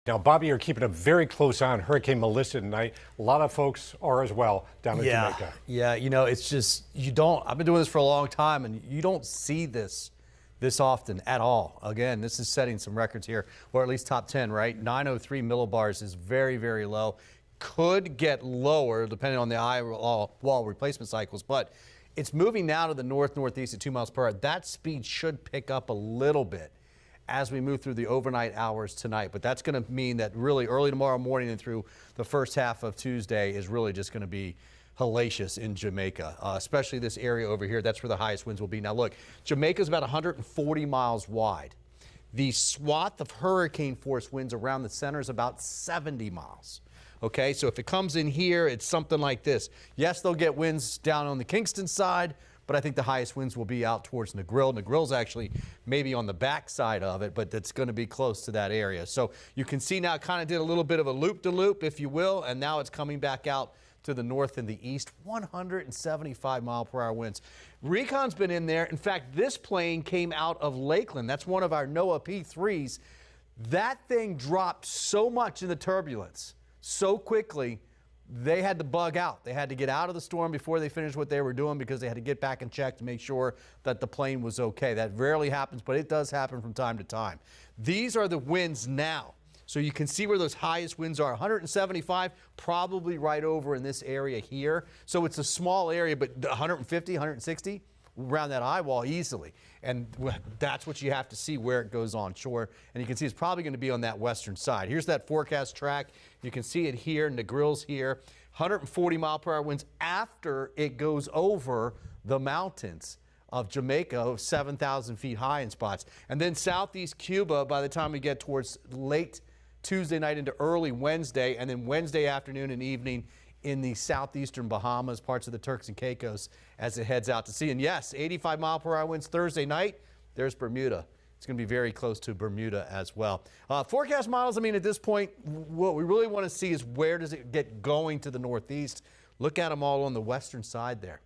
Now, Bobby, you're keeping a very close eye on Hurricane Melissa tonight. A lot of folks are as well down in Jamaica. Yeah, it's just, I've been doing this for a long time, and you don't see this often at all. Again, this is setting some records here, or at least top 10, right? 903 millibars is very, very low. Could get lower depending on the eye wall replacement cycles, but it's moving now to the northeast at 2 miles per hour. That speed should pick up a little bit as we move through the overnight hours tonight. But that's going to mean that really early tomorrow morning and through the first half of Tuesday is really just going to be hellacious in Jamaica, especially this area over here. That's where the highest winds will be. Now look, Jamaica is about 140 miles wide. The swath of hurricane force winds around the center is about 70 miles. Okay, so if it comes in here, it's something like this. Yes, they'll get winds down on the Kingston side, but I think the highest winds will be out towards Negril. Negril's actually maybe on the back side of it, but it's going to be close to that area. So you can see now it kind of did a little bit of a loop-de-loop, if you will, and now it's coming back out to the north and the east. 175 mile per hour winds. Recon's been in there. In fact, this plane came out of Lakeland. That's one of our NOAA P3s. That thing dropped so much in the turbulence so quickly, they had to bug out. They had to get out of the storm before they finished what they were doing because they had to get back and check to make sure that the plane was okay. That rarely happens, but it does happen from time to time. These are the winds now. So you can see where those highest winds are. 175, probably right over in this area here. So it's a small area, but 150, 160, around that eye wall easily. And that's what you have to see where it goes on shore. And you can see it's probably going to be on that western side. Here's that forecast track. You can see it here. Negril's here. 140 mile per hour winds after it goes over the mountains of Jamaica, 7,000 feet high in spots. And then southeast Cuba, by the time we get towards late Tuesday night into early Wednesday, and then Wednesday afternoon and evening in the southeastern Bahamas, parts of the Turks and Caicos as it heads out to sea. And yes, 85 mile per hour winds Thursday night. There's Bermuda. It's going to be very close to Bermuda as well. Forecast models, I mean, at this point, what we really want to see is where does it get going to the northeast. Look at them all on the western side there.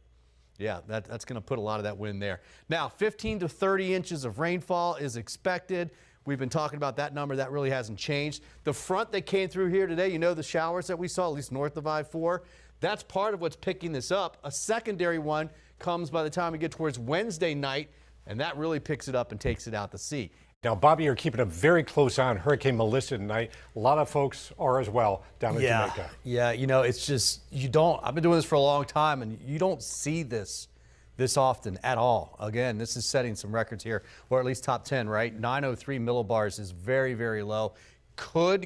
Yeah, that's going to put a lot of that wind there. Now, 15 to 30 inches of rainfall is expected. We've been talking about that number. That really hasn't changed. The front that came through here today, you know, the showers that we saw, at least north of I-4, that's part of what's picking this up. A secondary one comes by the time we get towards Wednesday night, and that really picks it up and takes it out to sea. Now, Bobby, you're keeping a very close eye on Hurricane Melissa tonight. A lot of folks are as well down in Jamaica. Yeah, it's just, I've been doing this for a long time, and you don't see this often at all. Again, this is setting some records here, or at least top 10, right? 903 millibars is very, very low. Could